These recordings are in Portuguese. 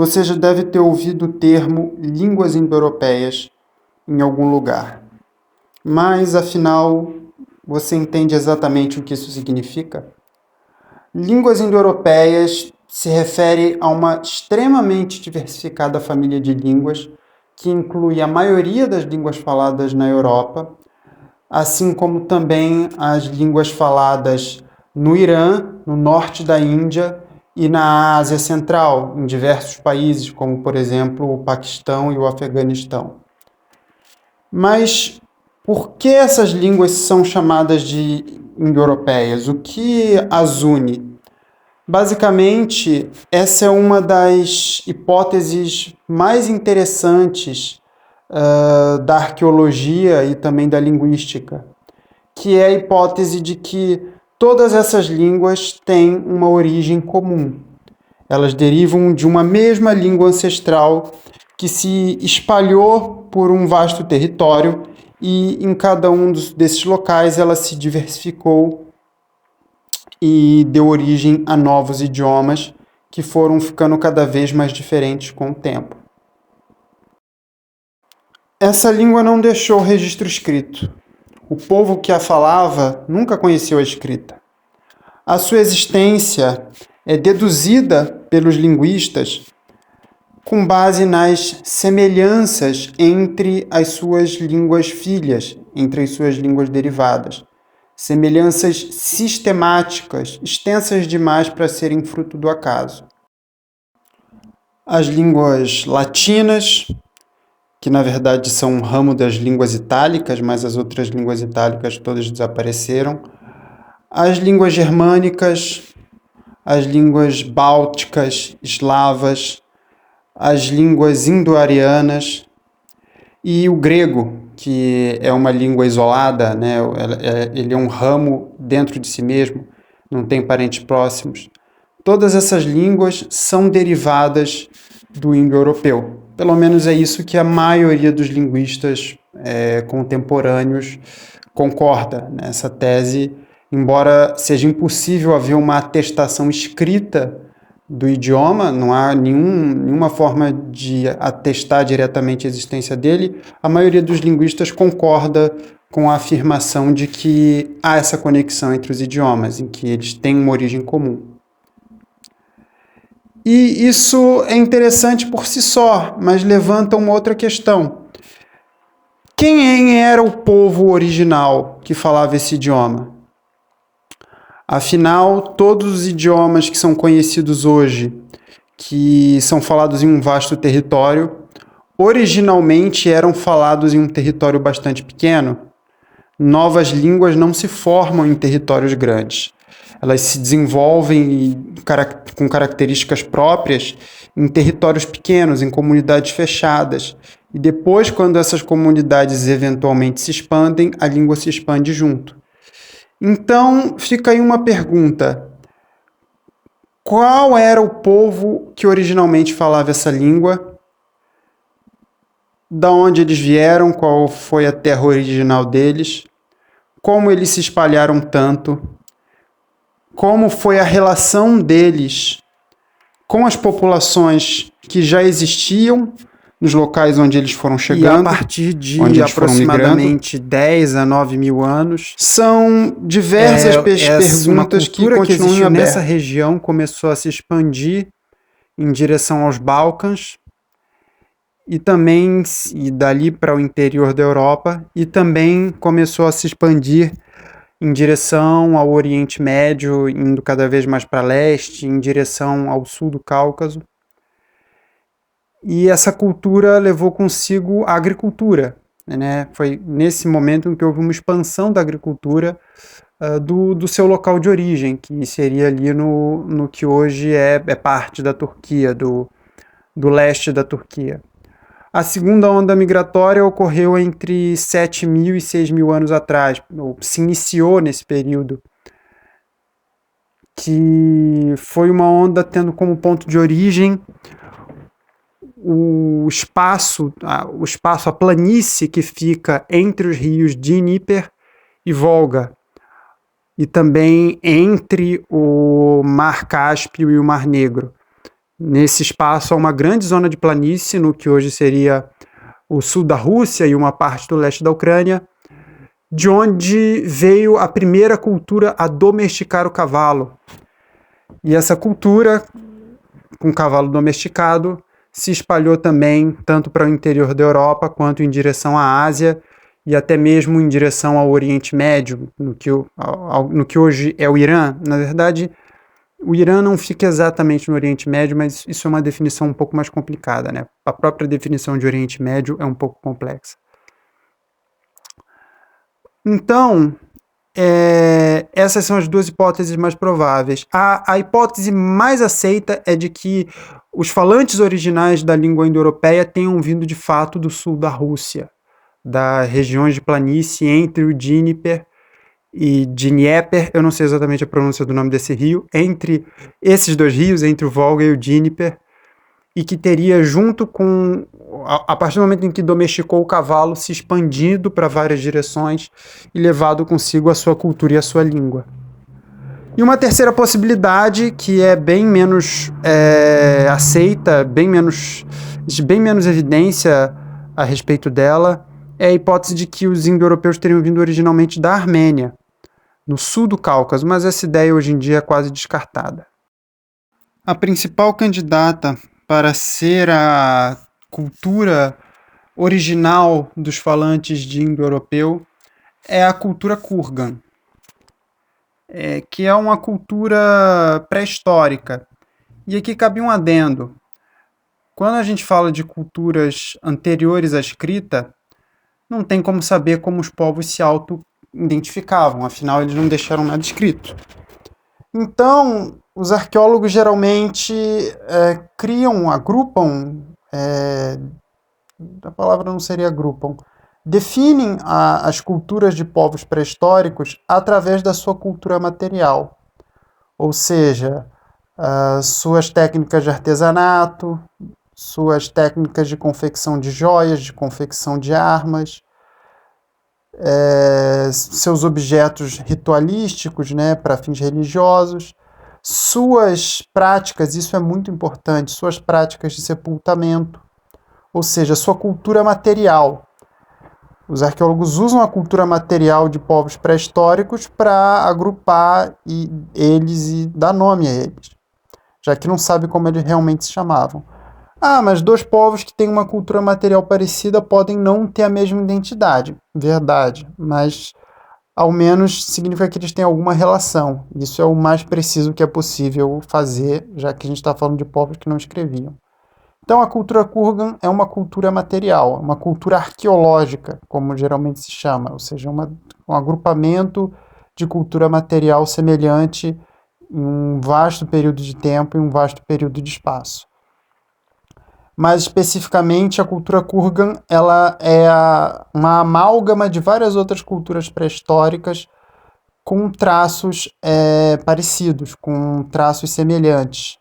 você já deve ter ouvido o termo línguas indo-europeias em algum lugar. Mas, afinal, você entende exatamente o que isso significa? Línguas indo-europeias se refere a uma extremamente diversificada família de línguas que inclui a maioria das línguas faladas na Europa, assim como também as línguas faladas no Irã, no norte da Índia e na Ásia Central, em diversos países, como, por exemplo, o Paquistão e o Afeganistão. Mas por que essas línguas são chamadas de indo-europeias? O que as une? Basicamente, essa é uma das hipóteses mais interessantes da arqueologia e também da linguística, que é a hipótese de que todas essas línguas têm uma origem comum. Elas derivam de uma mesma língua ancestral que se espalhou por um vasto território e em cada um desses locais ela se diversificou e deu origem a novos idiomas que foram ficando cada vez mais diferentes com o tempo. Essa língua não deixou registro escrito. O povo que a falava nunca conheceu a escrita. A sua existência é deduzida pelos linguistas com base nas semelhanças entre as suas línguas filhas, entre as suas línguas derivadas. Semelhanças sistemáticas, extensas demais para serem fruto do acaso. As línguas latinas, que na verdade são um ramo das línguas itálicas, mas as outras línguas itálicas todas desapareceram. As línguas germânicas, as línguas bálticas, eslavas, as línguas indo-arianas e o grego, que é uma língua isolada, né? Ele é um ramo dentro de si mesmo, não tem parentes próximos. Todas essas línguas são derivadas do indo-europeu. Pelo menos é isso que a maioria dos linguistas contemporâneos concorda nessa tese, embora seja impossível haver uma atestação escrita do idioma, não há nenhuma forma de atestar diretamente a existência dele, a maioria dos linguistas concorda com a afirmação de que há essa conexão entre os idiomas, em que eles têm uma origem comum. E isso é interessante por si só, mas levanta uma outra questão. Quem era o povo original que falava esse idioma? Afinal, todos os idiomas que são conhecidos hoje, que são falados em um vasto território, originalmente eram falados em um território bastante pequeno. Novas línguas não se formam em territórios grandes. Elas se desenvolvem com características próprias em territórios pequenos, em comunidades fechadas. E depois, quando essas comunidades eventualmente se expandem, a língua se expande junto. Então, fica aí uma pergunta. Qual era o povo que originalmente falava essa língua? Da onde eles vieram? Qual foi a terra original deles? Como eles se espalharam tanto? Como foi a relação deles com as populações que já existiam nos locais onde eles foram chegando, e a partir de aproximadamente 10 a 9 mil anos. São diversas perguntas que continuam nessa região, começou a se expandir em direção aos Balcãs, e também e dali para o interior da Europa, e também começou a se expandir em direção ao Oriente Médio, indo cada vez mais para leste, em direção ao sul do Cáucaso. E essa cultura levou consigo a agricultura, né? Foi nesse momento em que houve uma expansão da agricultura do seu local de origem, que seria ali no que hoje é parte da Turquia, do leste da Turquia. A segunda onda migratória ocorreu entre 7.000 e 6.000 anos atrás, se iniciou nesse período, que foi uma onda tendo como ponto de origem o espaço, a planície que fica entre os rios Dníper e Volga, e também entre o Mar Cáspio e o Mar Negro. Nesse espaço há uma grande zona de planície, no que hoje seria o sul da Rússia e uma parte do leste da Ucrânia, de onde veio a primeira cultura a domesticar o cavalo. E essa cultura, com cavalo domesticado, se espalhou também tanto para o interior da Europa quanto em direção à Ásia e até mesmo em direção ao Oriente Médio, no que hoje é o Irã. Na verdade, o Irã não fica exatamente no Oriente Médio, mas isso é uma definição um pouco mais complicada, né? A própria definição de Oriente Médio é um pouco complexa. Então, essas são as duas hipóteses mais prováveis. A hipótese mais aceita é de que os falantes originais da língua indo-europeia tenham vindo de fato do sul da Rússia, das regiões de planície entre o Dnieper e Dnieper, eu não sei exatamente a pronúncia do nome desse rio, entre esses dois rios, entre o Volga e o Dnieper, e que teria junto com, a partir do momento em que domesticou o cavalo, se expandido para várias direções e levado consigo a sua cultura e a sua língua. E uma terceira possibilidade, que é bem menos aceita, bem menos evidência a respeito dela, é a hipótese de que os indo-europeus teriam vindo originalmente da Armênia, no sul do Cáucaso, mas essa ideia hoje em dia é quase descartada. A principal candidata para ser a cultura original dos falantes de indo-europeu é a cultura Kurgan, que é uma cultura pré-histórica. E aqui cabe um adendo. Quando a gente fala de culturas anteriores à escrita, não tem como saber como os povos se auto-identificavam, afinal eles não deixaram nada escrito. Então, os arqueólogos geralmente agrupam, a palavra não seria agrupam, definem as culturas de povos pré-históricos através da sua cultura material, ou seja, suas técnicas de artesanato, suas técnicas de confecção de joias, de confecção de armas, seus objetos ritualísticos, né, para fins religiosos, suas práticas, isso é muito importante, suas práticas de sepultamento, ou seja, sua cultura material. Os arqueólogos usam a cultura material de povos pré-históricos para agrupar eles e dar nome a eles, já que não sabe como eles realmente se chamavam. Mas dois povos que têm uma cultura material parecida podem não ter a mesma identidade. Verdade, mas ao menos significa que eles têm alguma relação. Isso é o mais preciso que é possível fazer, já que a gente está falando de povos que não escreviam. Então a cultura Kurgan é uma cultura material, uma cultura arqueológica, como geralmente se chama, ou seja, um agrupamento de cultura material semelhante em um vasto período de tempo e um vasto período de espaço. Mais especificamente, a cultura Kurgan ela é uma amálgama de várias outras culturas pré-históricas com traços parecidos, com traços semelhantes.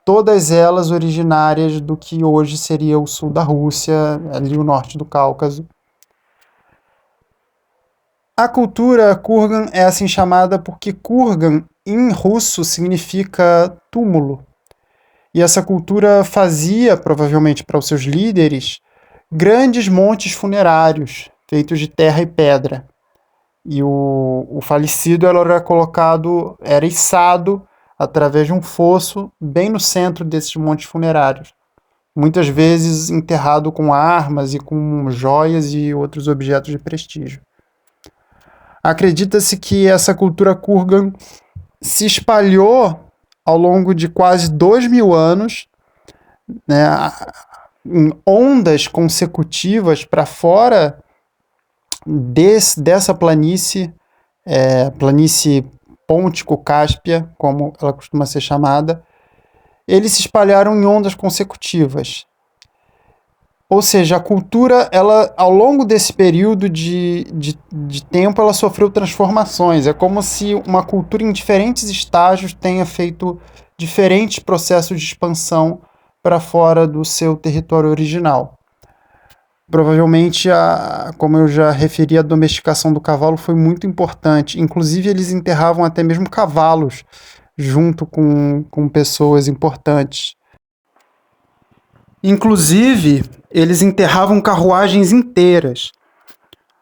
Todas elas originárias do que hoje seria o sul da Rússia, ali o norte do Cáucaso. A cultura Kurgan é assim chamada porque Kurgan, em russo, significa túmulo. E essa cultura fazia, provavelmente para os seus líderes, grandes montes funerários, feitos de terra e pedra. E o falecido era içado através de um fosso bem no centro desses montes funerários. Muitas vezes enterrado com armas e com joias e outros objetos de prestígio. Acredita-se que essa cultura Kurgan se espalhou ao longo de quase 2000 anos, né, em ondas consecutivas para fora dessa planície, planície Pôntico-Cáspia, como ela costuma ser chamada, eles se espalharam em ondas consecutivas. Ou seja, a cultura, ela, ao longo desse período de tempo, ela sofreu transformações. É como se uma cultura em diferentes estágios tenha feito diferentes processos de expansão para fora do seu território original. Provavelmente, como eu já referi, a domesticação do cavalo foi muito importante. Inclusive, eles enterravam até mesmo cavalos junto com pessoas importantes. Inclusive, eles enterravam carruagens inteiras.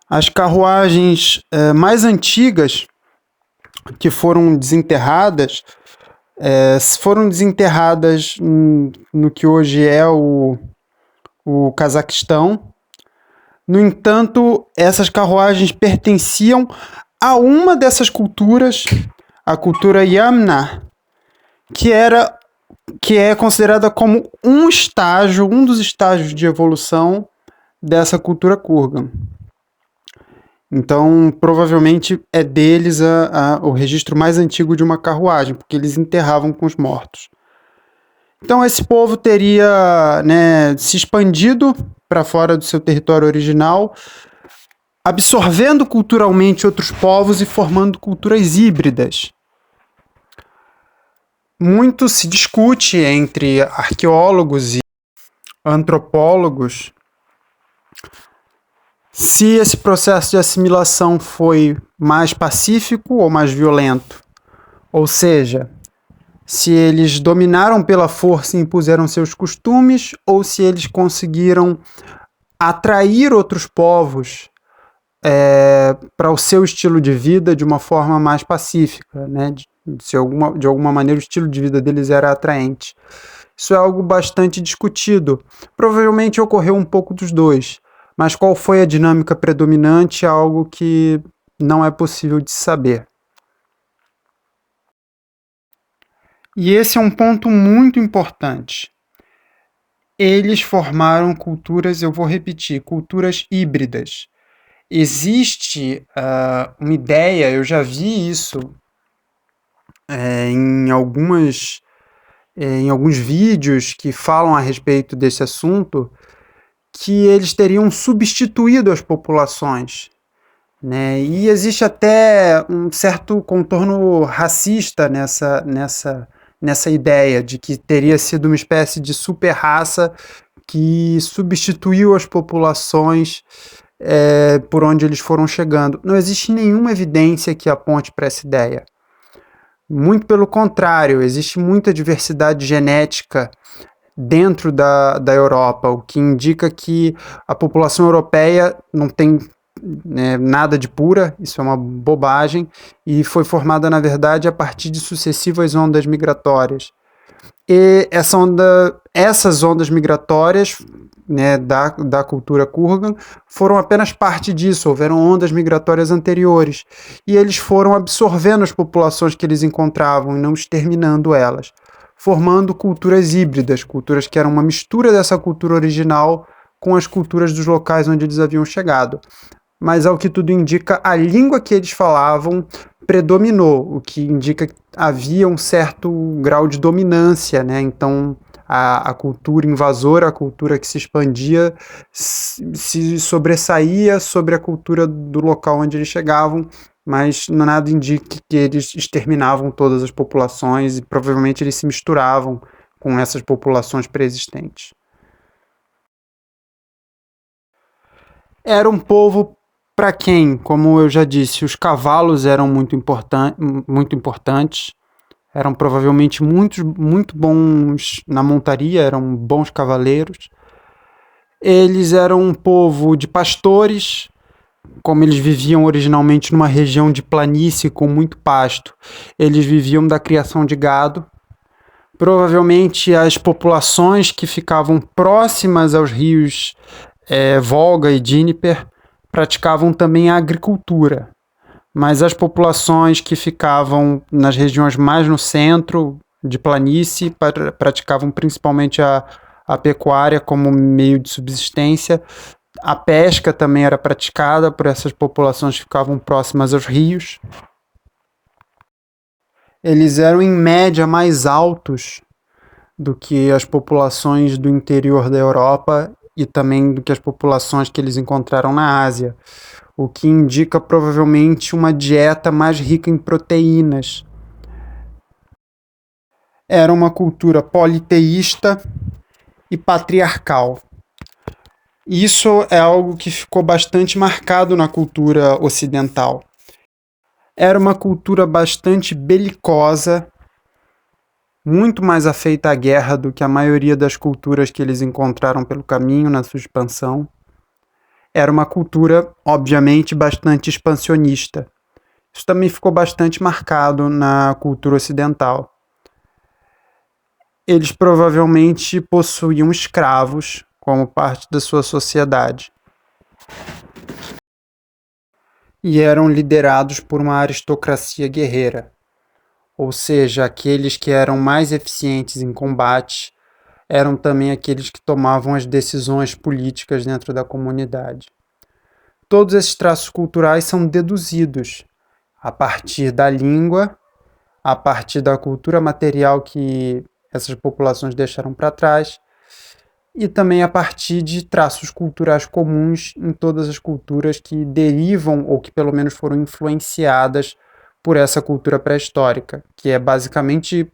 As carruagens mais antigas que foram desenterradas no que hoje é o Cazaquistão. No entanto, essas carruagens pertenciam a uma dessas culturas, a cultura Yamna, que é considerada como um dos estágios de evolução dessa cultura Kurgan. Então, provavelmente é deles o registro mais antigo de uma carruagem, porque eles enterravam com os mortos. Então, esse povo teria, né, se expandido para fora do seu território original, absorvendo culturalmente outros povos e formando culturas híbridas. Muito se discute entre arqueólogos e antropólogos se esse processo de assimilação foi mais pacífico ou mais violento. Ou seja, se eles dominaram pela força e impuseram seus costumes, ou se eles conseguiram atrair outros povos para o seu estilo de vida de uma forma mais pacífica, né? De alguma maneira o estilo de vida deles era atraente. Isso é algo bastante discutido. Provavelmente ocorreu um pouco dos dois, mas qual foi a dinâmica predominante é algo que não é possível de saber. E esse é um ponto muito importante. Eles formaram culturas, eu vou repetir, culturas híbridas. Existe uma ideia, eu já vi isso em alguns vídeos que falam a respeito desse assunto, que eles teriam substituído as populações, né? E existe até um certo contorno racista nessa ideia de que teria sido uma espécie de super-raça que substituiu as populações por onde eles foram chegando. Não existe nenhuma evidência que aponte para essa ideia. Muito pelo contrário, existe muita diversidade genética dentro da Europa, o que indica que a população europeia não tem nada de pura, isso é uma bobagem, e foi formada, na verdade, a partir de sucessivas ondas migratórias. E essas ondas migratórias, né, da cultura Kurgan foram apenas parte disso, houveram ondas migratórias anteriores, e eles foram absorvendo as populações que eles encontravam e não exterminando elas, formando culturas híbridas, culturas que eram uma mistura dessa cultura original com as culturas dos locais onde eles haviam chegado. Mas, ao que tudo indica, a língua que eles falavam predominou, o que indica que havia um certo grau de dominância, né? Então, a cultura invasora, a cultura que se expandia, se sobressaía sobre a cultura do local onde eles chegavam, mas nada indica que eles exterminavam todas as populações e provavelmente eles se misturavam com essas populações pré-existentes. Era um povo para quem, como eu já disse, os cavalos eram muito importantes, eram provavelmente muito bons na montaria, eram bons cavaleiros. Eles eram um povo de pastores, como eles viviam originalmente numa região de planície com muito pasto, eles viviam da criação de gado. Provavelmente as populações que ficavam próximas aos rios Volga e Dnieper praticavam também a agricultura, mas as populações que ficavam nas regiões mais no centro de planície praticavam principalmente a pecuária como meio de subsistência. A pesca também era praticada por essas populações que ficavam próximas aos rios. Eles eram, em média, mais altos do que as populações do interior da Europa e também do que as populações que eles encontraram na Ásia, o que indica provavelmente uma dieta mais rica em proteínas. Era uma cultura politeísta e patriarcal. Isso é algo que ficou bastante marcado na cultura ocidental. Era uma cultura bastante belicosa muito mais afeita à guerra do que a maioria das culturas que eles encontraram pelo caminho na sua expansão. Era uma cultura, obviamente, bastante expansionista. Isso também ficou bastante marcado na cultura ocidental. Eles provavelmente possuíam escravos como parte da sua sociedade e eram liderados por uma aristocracia guerreira, ou seja, aqueles que eram mais eficientes em combate eram também aqueles que tomavam as decisões políticas dentro da comunidade. Todos esses traços culturais são deduzidos a partir da língua, a partir da cultura material que essas populações deixaram para trás, e também a partir de traços culturais comuns em todas as culturas que derivam ou que pelo menos foram influenciadas por essa cultura pré-histórica, que é basicamente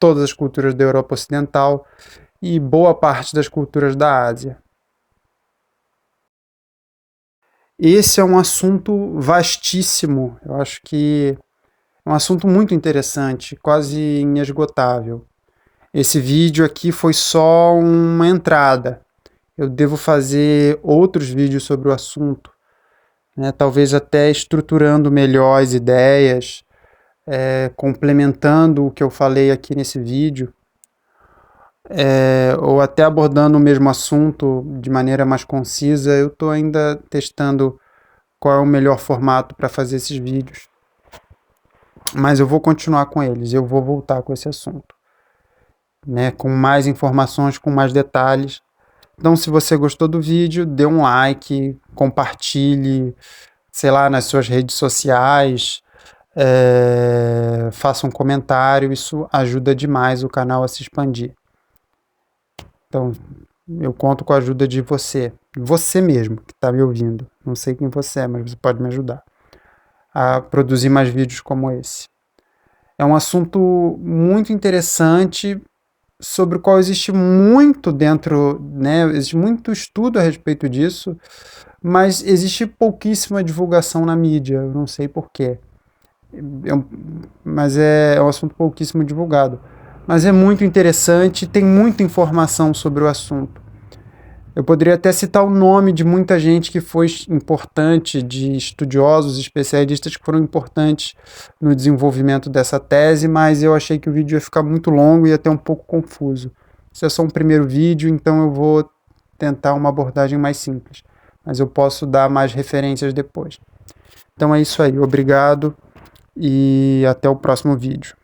todas as culturas da Europa Ocidental e boa parte das culturas da Ásia. Esse é um assunto vastíssimo, eu acho que é um assunto muito interessante, quase inesgotável. Esse vídeo aqui foi só uma entrada. Eu devo fazer outros vídeos sobre o assunto, né? Talvez até estruturando melhor as ideias, complementando o que eu falei aqui nesse vídeo, ou até abordando o mesmo assunto de maneira mais concisa. Eu estou ainda testando qual é o melhor formato para fazer esses vídeos, mas eu vou continuar com eles, eu vou voltar com esse assunto, né, com mais informações, com mais detalhes. Então, se você gostou do vídeo, dê um like, compartilhe, sei lá, nas suas redes sociais, faça um comentário, isso ajuda demais o canal a se expandir. Então, eu conto com a ajuda de você mesmo que está me ouvindo. Não sei quem você é, mas você pode me ajudar a produzir mais vídeos como esse. É um assunto muito interessante, sobre o qual existe muito dentro, né? Existe muito estudo a respeito disso, mas existe pouquíssima divulgação na mídia. Eu não sei porquê. Mas é um assunto pouquíssimo divulgado. Mas é muito interessante, tem muita informação sobre o assunto. Eu poderia até citar o nome de muita gente que foi importante, de estudiosos, especialistas que foram importantes no desenvolvimento dessa tese, mas eu achei que o vídeo ia ficar muito longo e até um pouco confuso. Esse é só um primeiro vídeo, então eu vou tentar uma abordagem mais simples, mas eu posso dar mais referências depois. Então é isso aí, obrigado e até o próximo vídeo.